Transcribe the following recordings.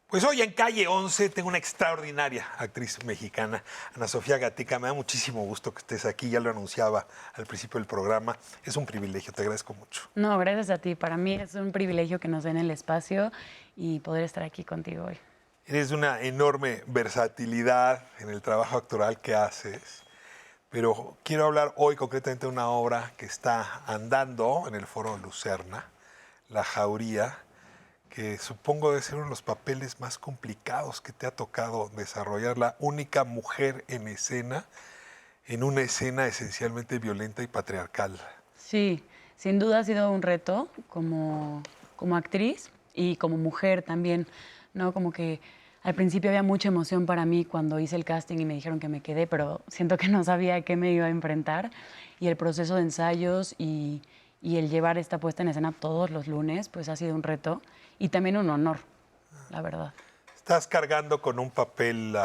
Pues hoy en Calle 11 tengo una extraordinaria actriz mexicana, Ana Sofía Gatica. Me da muchísimo gusto que estés aquí, ya lo anunciaba al principio del programa. Es un privilegio, te agradezco mucho. No, gracias a ti. Para mí es un privilegio que nos den el espacio y poder estar aquí contigo hoy. Eres de una enorme versatilidad en el trabajo actoral que haces, pero quiero hablar hoy concretamente de una obra que está andando en el Foro Lucerna, La Jauría, que supongo debe ser uno de los papeles más complicados que te ha tocado desarrollar, la única mujer en una escena esencialmente violenta y patriarcal. Sí, sin duda ha sido un reto como actriz y como mujer también, ¿no? Como que al principio había mucha emoción para mí cuando hice el casting y me dijeron que me quedé, pero siento que no sabía a qué me iba a enfrentar. Y el proceso de ensayos y el llevar esta puesta en escena todos los lunes, pues ha sido un reto y también un honor, la verdad. Estás cargando con un papel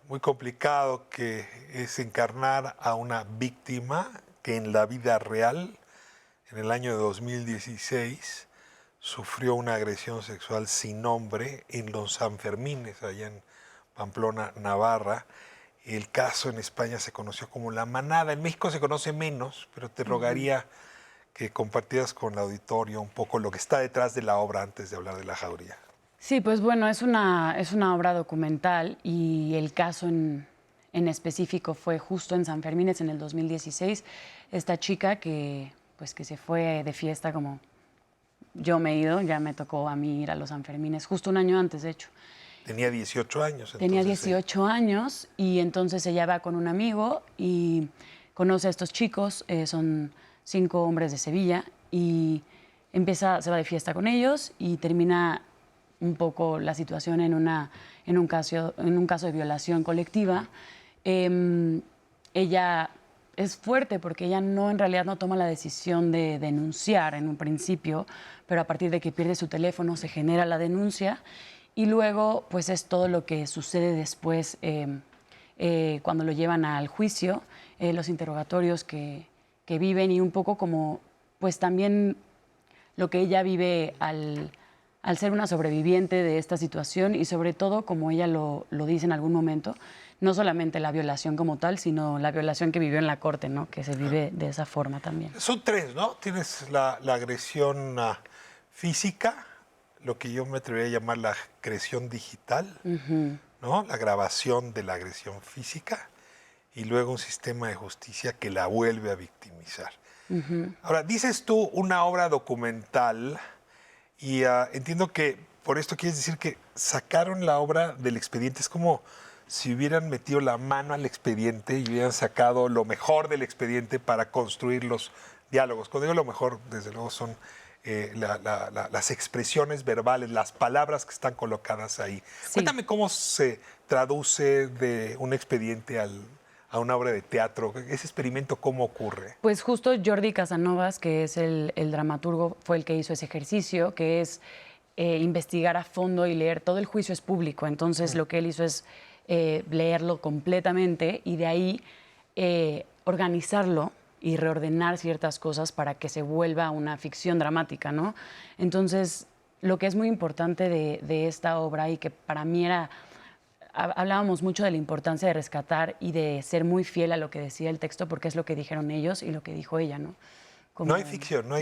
muy complicado que es encarnar a una víctima que en la vida real, en el año de 2016, sufrió una agresión sexual sin nombre en los Sanfermines, allá en Pamplona, Navarra. El caso en España se conoció como La Manada. En México se conoce menos, pero te rogaría que compartieras con el auditorio un poco lo que está detrás de la obra antes de hablar de La Jauría. Sí, pues bueno, es una obra documental y el caso en específico fue justo en San Fermín, en el 2016. Esta chica pues, que se fue de fiesta como yo me he ido, ya me tocó a mí ir a los Sanfermines, justo un año antes, de hecho. Tenía 18 años entonces. Tenía 18 años y entonces ella va con un amigo y conoce a estos chicos, son 5 hombres de Sevilla y se va de fiesta con ellos y termina un poco la situación en un caso de violación colectiva. Ella es fuerte porque ella en realidad no toma la decisión de denunciar en un principio, pero a partir de que pierde su teléfono se genera la denuncia y luego pues es todo lo que sucede después cuando lo llevan al juicio, los interrogatorios que viven y un poco como pues también lo que ella vive al ser una sobreviviente de esta situación y sobre todo, como ella lo dice en algún momento, no solamente la violación como tal, sino la violación que vivió en la corte, ¿no? Que se vive de esa forma también. Son 3, ¿no? Tienes la agresión física, lo que yo me atrevería a llamar la agresión digital, ¿no? La grabación de la agresión física y luego un sistema de justicia que la vuelve a victimizar. Ahora, dices tú una obra documental y entiendo que por esto quieres decir que sacaron la obra del expediente. Es como si hubieran metido la mano al expediente y hubieran sacado lo mejor del expediente para construir los diálogos. Cuando digo lo mejor, desde luego, son las expresiones verbales, las palabras que están colocadas ahí. Sí. Cuéntame cómo se traduce de un expediente a una obra de teatro. Ese experimento, ¿cómo ocurre? Pues justo Jordi Casanovas, que es el dramaturgo, fue el que hizo ese ejercicio, que es investigar a fondo y leer. Todo el juicio es público, entonces lo que él hizo es leerlo completamente y de ahí organizarlo y reordenar ciertas cosas para que se vuelva una ficción dramática, ¿no? Entonces, lo que es muy importante de esta obra y que para mí hablábamos mucho de la importancia de rescatar y de ser muy fiel a lo que decía el texto, porque es lo que dijeron ellos y lo que dijo ella, ¿no? Como No hay ficción, no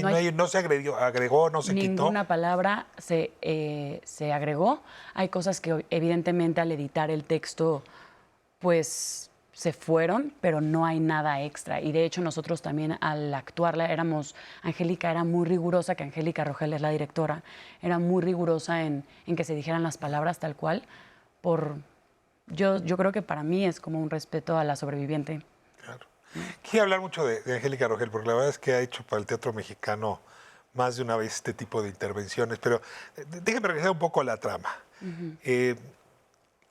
se agregó, no se quitó. Ninguna palabra se agregó. Hay cosas que evidentemente al editar el texto, pues se fueron, pero no hay nada extra. Y de hecho nosotros también al actuarla Angélica era muy rigurosa, que Angélica Rogel es la directora, era muy rigurosa en que se dijeran las palabras tal cual. Yo creo que para mí es como un respeto a la sobreviviente. Claro. Quiero hablar mucho de Angélica Rogel, porque la verdad es que ha hecho para el teatro mexicano más de una vez este tipo de intervenciones, pero déjame regresar un poco a la trama.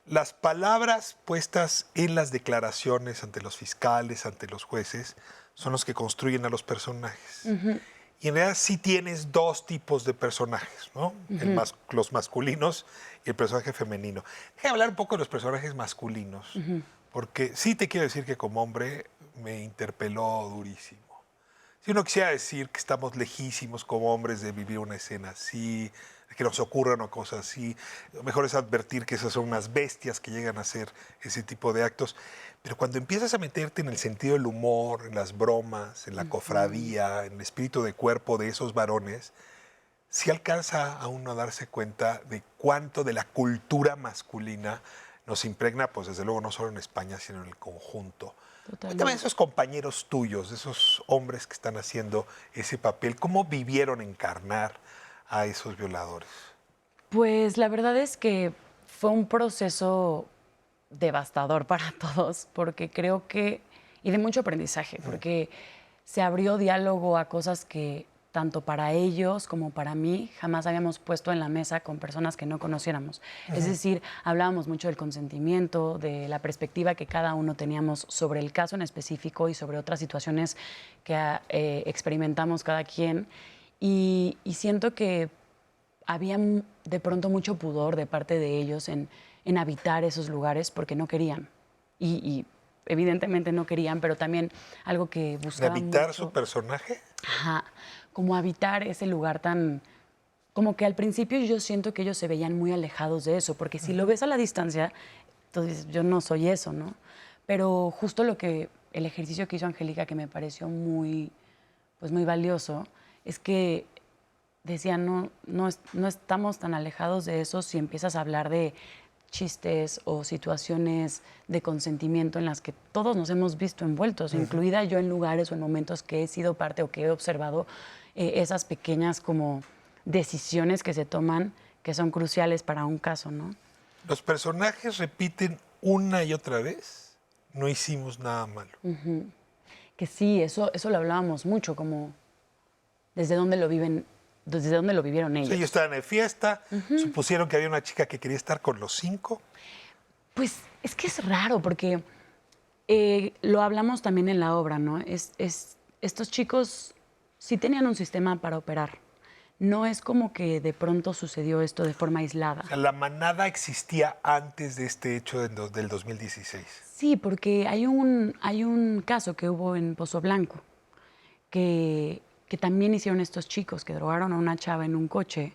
Las palabras puestas en las declaraciones ante los fiscales, ante los jueces, son los que construyen a los personajes. Y en realidad sí tienes 2 tipos de personajes, ¿no? Los masculinos y el personaje femenino. Déjame hablar un poco de los personajes masculinos, porque sí te quiero decir que como hombre me interpeló durísimo. Si uno quisiera decir que estamos lejísimos como hombres de vivir una escena así, de que nos ocurra una cosa así, lo mejor es advertir que esas son unas bestias que llegan a hacer ese tipo de actos. Pero cuando empiezas a meterte en el sentido del humor, en las bromas, en la cofradía, en el espíritu de cuerpo de esos varones, sí alcanza a uno a darse cuenta de cuánto de la cultura masculina nos impregna, pues desde luego no solo en España, sino en el conjunto. Cuéntame de Totalmente. esos compañeros tuyos, de esos hombres que están haciendo ese papel, ¿cómo vivieron encarnar a esos violadores? Pues la verdad es que fue un proceso devastador para todos, porque creo que, y de mucho aprendizaje, porque se abrió diálogo a cosas que tanto para ellos como para mí jamás habíamos puesto en la mesa con personas que no conociéramos. Es decir, hablábamos mucho del consentimiento, de la perspectiva que cada uno teníamos sobre el caso en específico y sobre otras situaciones que experimentamos cada quien. Y siento que había de pronto mucho pudor de parte de ellos en habitar esos lugares porque no querían. Y evidentemente no querían, pero también algo que ¿De buscaban habitar su mucho, personaje? ajá, como habitar ese lugar tan... Como que al principio yo siento que ellos se veían muy alejados de eso, porque si lo ves a la distancia, entonces yo no soy eso, ¿no? Pero justo el ejercicio que hizo Angélica, que me pareció muy, pues muy valioso, es que decía, no estamos tan alejados de eso si empiezas a hablar de chistes o situaciones de consentimiento en las que todos nos hemos visto envueltos, incluida yo en lugares o en momentos que he sido parte o que he observado esas pequeñas como decisiones que se toman que son cruciales para un caso, ¿no? Los personajes repiten una y otra vez, no hicimos nada malo. Que sí, eso lo hablábamos mucho, como desde dónde lo viven, desde dónde lo vivieron O sea, ellos ellos. estaban de fiesta, supusieron que había una chica que quería estar con los 5. Pues es que es raro porque lo hablamos también en la obra, ¿no? Estos chicos sí tenían un sistema para operar. No es como que de pronto sucedió esto de forma O aislada. sea, la manada existía antes de este hecho del 2016. Sí, porque hay un caso que hubo en Pozo Blanco que también hicieron estos chicos, que drogaron a una chava en un coche,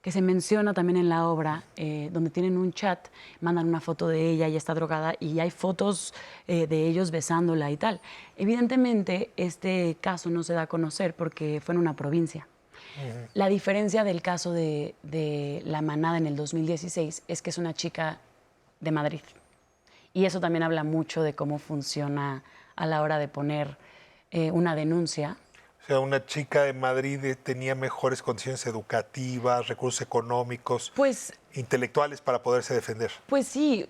que se menciona también en la obra, donde tienen un chat, mandan una foto de ella, ella está drogada y hay fotos de ellos besándola y tal. Evidentemente, este caso no se da a conocer porque fue en una provincia. La diferencia del caso de la manada en el 2016 es que es una chica de Madrid. Y eso también habla mucho de cómo funciona a la hora de poner una denuncia. O sea, una chica de Madrid tenía mejores condiciones educativas, recursos económicos, Pues intelectuales para poderse defender. Pues sí,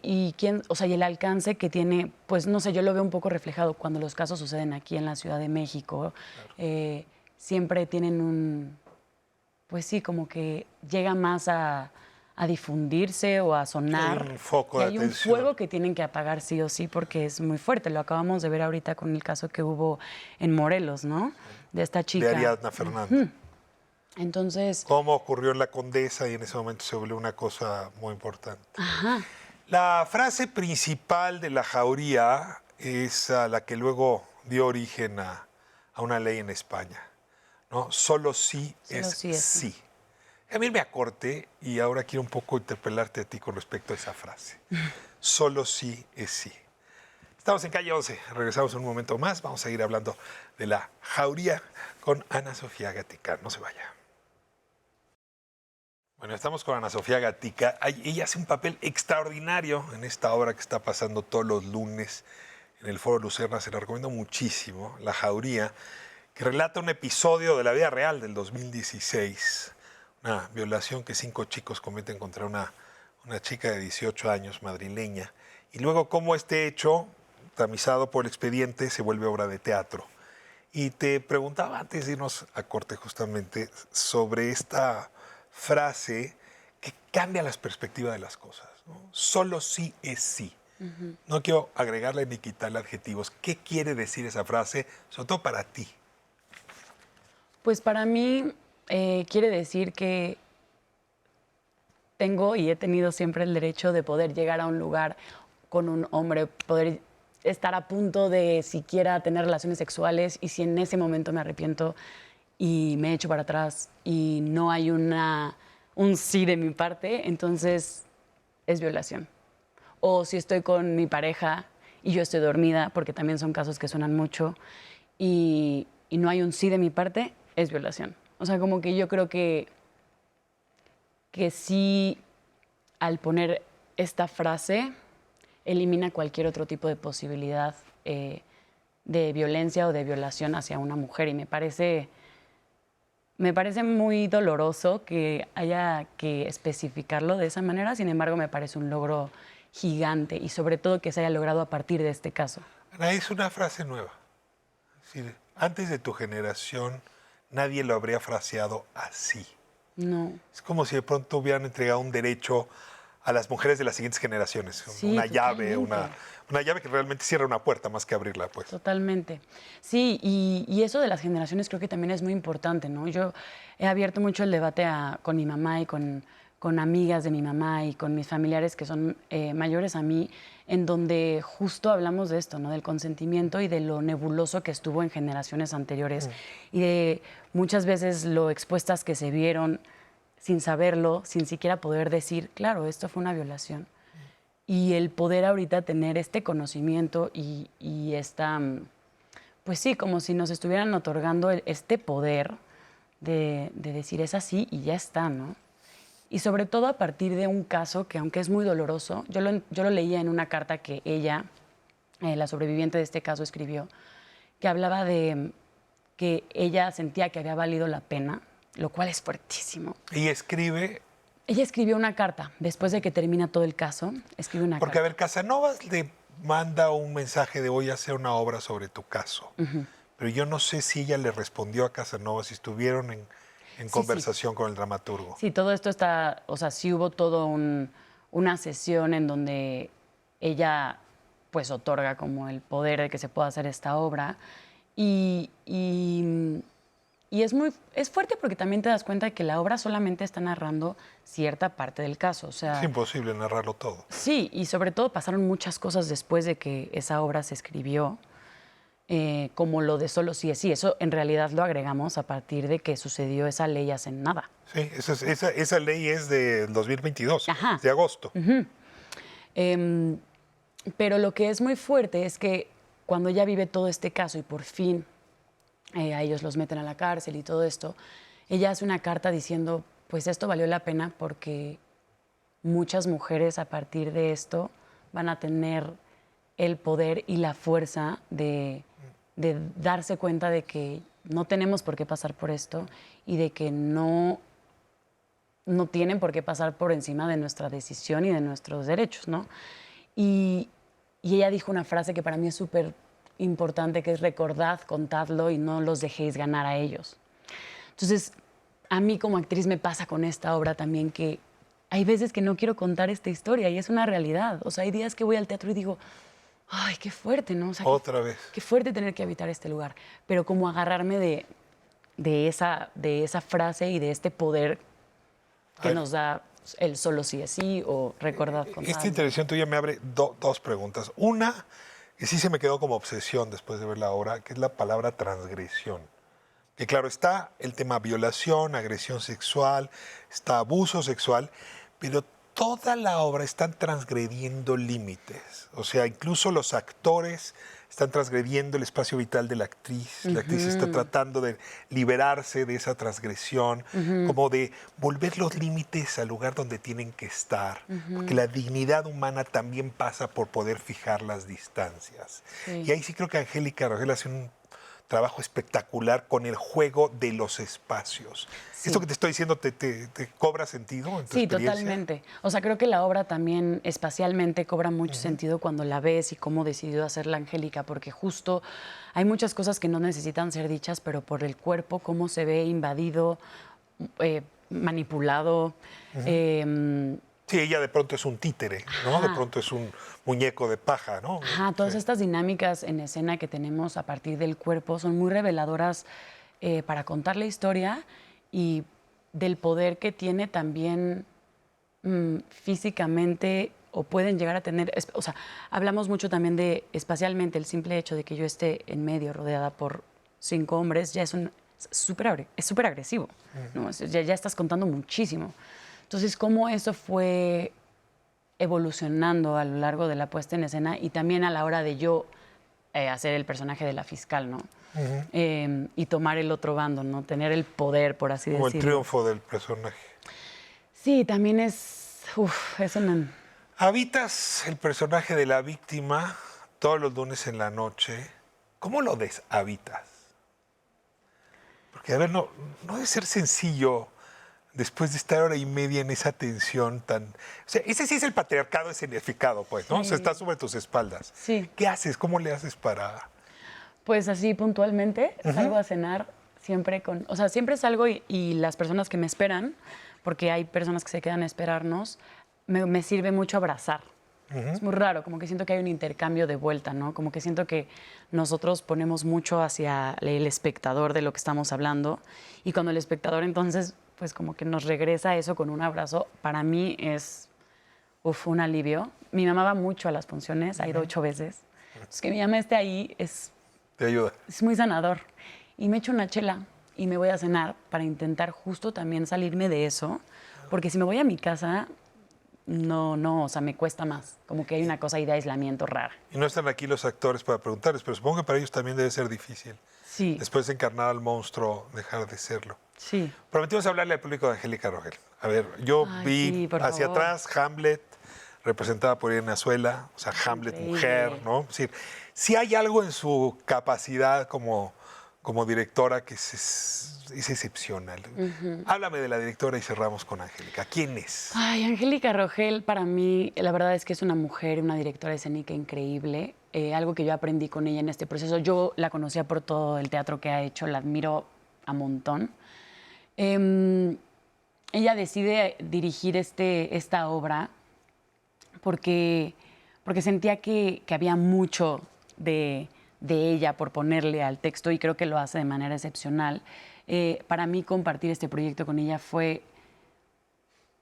o sea, y el alcance que tiene, pues no sé, yo lo veo un poco reflejado cuando los casos suceden aquí en la Ciudad de México. Siempre tienen pues sí, como que llega más a difundirse o a Hay sonar. un foco Y de hay un atención fuego que tienen que apagar sí o sí porque es muy fuerte. Lo acabamos de ver ahorita con el caso que hubo en Morelos, ¿no? De esta de chica. Ariadna Fernanda. Entonces, Cómo ocurrió en la Condesa y en ese momento se volvió una cosa muy importante. ajá, La frase principal de la jauría es la que luego dio origen a una ley en España, ¿no? Solo sí solo es sí es sí. sí. A mí me acorté y ahora quiero un poco interpelarte a ti con respecto a esa frase. Solo sí es sí. Estamos en Calle 11, regresamos en un momento más, vamos a ir hablando de la jauría con Ana Sofía Gatica. No se vaya. Bueno, estamos con Ana Sofía Gatica. Ella hace un papel extraordinario en esta obra que está pasando todos los lunes en el Foro Lucerna. Se la recomiendo muchísimo, La Jauría, que relata un episodio de la vida real del 2016. Una violación que 5 chicos cometen contra una chica de 18 años, madrileña. Y luego cómo este hecho, tamizado por el expediente, se vuelve obra de teatro. Y te preguntaba antes de irnos a corte justamente sobre esta frase que cambia las perspectivas de las cosas, ¿no? Solo sí es sí. No quiero agregarle ni quitarle adjetivos. ¿Qué quiere decir esa frase, sobre todo para ti? Pues para mí quiere decir que tengo y he tenido siempre el derecho de poder llegar a un lugar con un hombre, poder estar a punto de siquiera tener relaciones sexuales y si en ese momento me arrepiento y me echo para atrás y no hay un sí de mi parte, entonces es violación. O si estoy con mi pareja y yo estoy dormida, porque también son casos que suenan mucho, y no hay un sí de mi parte, es violación. O sea, como que yo creo que sí, al poner esta frase, elimina cualquier otro tipo de posibilidad de violencia o de violación hacia una mujer. Y me parece muy doloroso que haya que especificarlo de esa manera. Sin embargo, me parece un logro gigante y sobre todo que se haya logrado a partir de este caso. Ana, es una frase nueva. Es decir, antes de tu generación nadie lo habría fraseado así. No. Es como si de pronto hubieran entregado un derecho a las mujeres de las siguientes generaciones. Sí, una llave, totalmente. una llave que realmente cierra una puerta más que abrirla, pues. Totalmente. Sí, y eso de las generaciones creo que también es muy importante, ¿no? Yo he abierto mucho el debate con mi mamá y con amigas de mi mamá y con mis familiares que son mayores a mí, en donde justo hablamos de esto, ¿no? Del consentimiento y de lo nebuloso que estuvo en generaciones anteriores y de muchas veces lo expuestas que se vieron sin saberlo, sin siquiera poder decir, claro, esto fue una violación. Y el poder ahorita tener este conocimiento y esta, pues sí, como si nos estuvieran otorgando este poder de decir es así y ya está, ¿no? Y sobre todo a partir de un caso que aunque es muy doloroso, yo lo leía en una carta que ella, la sobreviviente de este caso, escribió, que hablaba de que ella sentía que había valido la pena, lo cual es fuertísimo. Y escribe, Ella escribió una carta, después de que termina todo el caso, escribe una porque a carta. ver, Casanovas le manda un mensaje de voy a hacer una obra sobre tu caso. Pero yo no sé si ella le respondió a Casanovas, si estuvieron en Sí, conversación con el dramaturgo. Sí, todo esto está, o sea, sí hubo todo una sesión en donde ella pues otorga como el poder de que se pueda hacer esta obra y es fuerte porque también te das cuenta de que la obra solamente está narrando cierta parte del caso, o sea, Es imposible narrarlo todo. sí, y sobre todo pasaron muchas cosas después de que esa obra se escribió. Como lo de solo sí es sí. Eso en realidad lo agregamos a partir de que sucedió esa ley hace nada. Sí, esa ley es del 2022, Ajá. de agosto. Em, pero lo que es muy fuerte es que cuando ella vive todo este caso y por fin a ellos los meten a la cárcel y todo esto, ella hace una carta diciendo, pues esto valió la pena porque muchas mujeres a partir de esto van a tener el poder y la fuerza de darse cuenta de que no tenemos por qué pasar por esto y de que no tienen por qué pasar por encima de nuestra decisión y de nuestros derechos, ¿no? Y ella dijo una frase que para mí es súper importante, que es recordad, contadlo y no los dejéis ganar a ellos. Entonces, a mí como actriz me pasa con esta obra también que hay veces que no quiero contar esta historia y es una realidad. O sea, hay días que voy al teatro y digo, ay, qué fuerte, ¿no? O sea, Otra vez. Qué fuerte tener que habitar este lugar. Pero como agarrarme de esa frase y de este poder que nos da el solo sí es sí o recordad contar. Esta intervención tuya me abre dos preguntas. Una, que sí se me quedó como obsesión después de ver la obra, que es la palabra transgresión. Que claro, está el tema violación, agresión sexual, está abuso sexual, pero toda la obra están transgrediendo límites. O sea, incluso los actores están transgrediendo el espacio vital de la actriz. La actriz está tratando de liberarse de esa transgresión, como de volver los límites al lugar donde tienen que estar. Porque la dignidad humana también pasa por poder fijar las distancias. Sí. Y ahí sí creo que Angélica Rangel hace un trabajo espectacular con el juego de los espacios. Sí. ¿Esto que te estoy diciendo te cobra sentido en tu Sí, experiencia? totalmente. O sea, creo que la obra también espacialmente cobra mucho sentido cuando la ves y cómo decidió hacerla Angélica, porque justo hay muchas cosas que no necesitan ser dichas, pero por el cuerpo, cómo se ve invadido, manipulado. Sí, ella de pronto es un títere, ¿no? De pronto es un muñeco de paja, ¿no? Ajá, todas Sí. estas dinámicas en escena que tenemos a partir del cuerpo son muy reveladoras para contar la historia y del poder que tiene también físicamente o pueden llegar a tener, o sea, hablamos mucho también de espacialmente, el simple hecho de que yo esté en medio rodeada por 5 hombres ya es súper agresivo, ¿no? Ya estás contando muchísimo. Entonces, cómo eso fue evolucionando a lo largo de la puesta en escena y también a la hora de yo hacer el personaje de la fiscal, ¿no? Y tomar el otro bando, ¿no? Tener el poder, por así Como decirlo. el triunfo del personaje. Sí, también es una... Habitas el personaje de la víctima todos los lunes en la noche. ¿Cómo lo deshabitas? Porque, a ver, no debe ser sencillo después de estar hora y media en esa tensión tan... O sea, ese sí es el patriarcado escenificado, pues, ¿no? Sí. O sea, está sobre tus espaldas. Sí. ¿Qué haces? ¿Cómo le haces para...? Pues así puntualmente salgo a cenar siempre con... O sea, siempre salgo y las personas que me esperan, porque hay personas que se quedan a esperarnos, me sirve mucho abrazar. Es muy raro, como que siento que hay un intercambio de vuelta, ¿no? Como que siento que nosotros ponemos mucho hacia el espectador de lo que estamos hablando y cuando el espectador entonces, pues como que nos regresa eso con un abrazo, para mí es un alivio. Mi mamá va mucho a las funciones, ha ido 8 veces. Entonces que mi mamá esté ahí Te ayuda. es muy sanador. Y me echo una chela y me voy a cenar para intentar justo también salirme de eso, porque si me voy a mi casa... No, o sea, me cuesta más. Como que hay una cosa ahí de aislamiento rara. Y no están aquí los actores para preguntarles, pero supongo que para ellos también debe ser difícil. Sí. Después de encarnar al monstruo, dejar de serlo. Sí. Prometimos hablarle al público de Angélica Rogel. A ver, yo Ay, vi sí, por hacia favor. atrás Hamlet, representada por Irene Azuela, o sea, Hamlet Increíble. mujer, ¿no? Es decir, sí hay algo en su capacidad como directora que es excepcional. Háblame de la directora y cerramos con Angélica. ¿Quién es? Ay, Angélica Rogel, para mí, la verdad es que es una mujer, una directora escénica increíble. Algo que yo aprendí con ella en este proceso. Yo la conocía por todo el teatro que ha hecho, la admiro a montón. Ella decide dirigir esta obra porque sentía que había mucho de ella por ponerle al texto y creo que lo hace de manera excepcional. Para mí compartir este proyecto con ella fue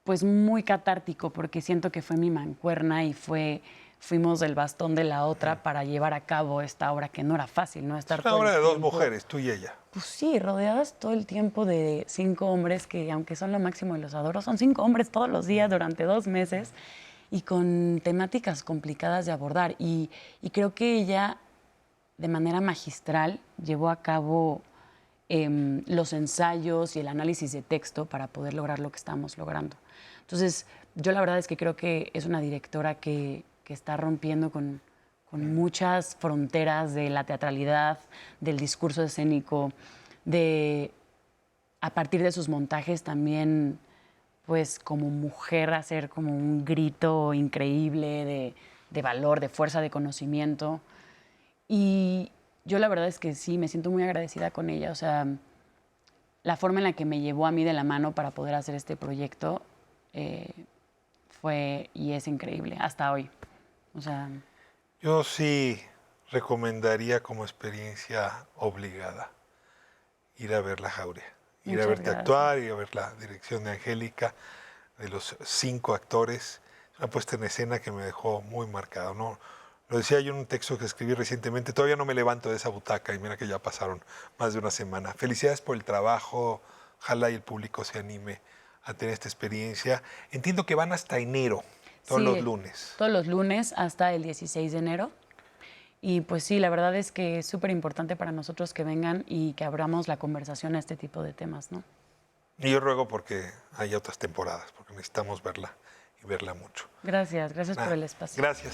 pues muy catártico porque siento que fue mi mancuerna y fuimos del bastón de la otra para llevar a cabo esta obra que no era fácil, ¿no? Estar Es una todo obra el de dos tiempo- mujeres, tú y ella. Pues sí, rodeadas todo el tiempo de 5 hombres que, aunque son lo máximo y los adoro, son 5 hombres todos los días durante 2 meses y con temáticas complicadas de abordar. Y creo que ella, de manera magistral, llevó a cabo los ensayos y el análisis de texto para poder lograr lo que estamos logrando. Entonces, yo la verdad es que creo que es una directora que está rompiendo con muchas fronteras de la teatralidad, del discurso escénico, a partir de sus montajes también, pues como mujer hacer como un grito increíble de valor, de fuerza, de conocimiento. Y yo la verdad es que sí, me siento muy agradecida con ella. O sea, la forma en la que me llevó a mí de la mano para poder hacer este proyecto fue y es increíble hasta hoy. O sea... Yo sí recomendaría como experiencia obligada ir a ver La Jauría, ir a Muchas verte gracias. actuar, ir a ver la dirección de Angélica, de los 5 actores. Es una puesta en escena que me dejó muy marcado, ¿no? Lo decía yo en un texto que escribí recientemente, todavía no me levanto de esa butaca y mira que ya pasaron más de una semana. Felicidades por el trabajo, ojalá y el público se anime a tener esta experiencia. Entiendo que van hasta enero, todos Sí, los lunes. Todos los lunes hasta el 16 de enero. Y pues sí, la verdad es que es súper importante para nosotros que vengan y que abramos la conversación a este tipo de temas, ¿no? Y yo ruego porque haya otras temporadas, porque necesitamos verla y verla mucho. Gracias por Nada, el espacio. Gracias.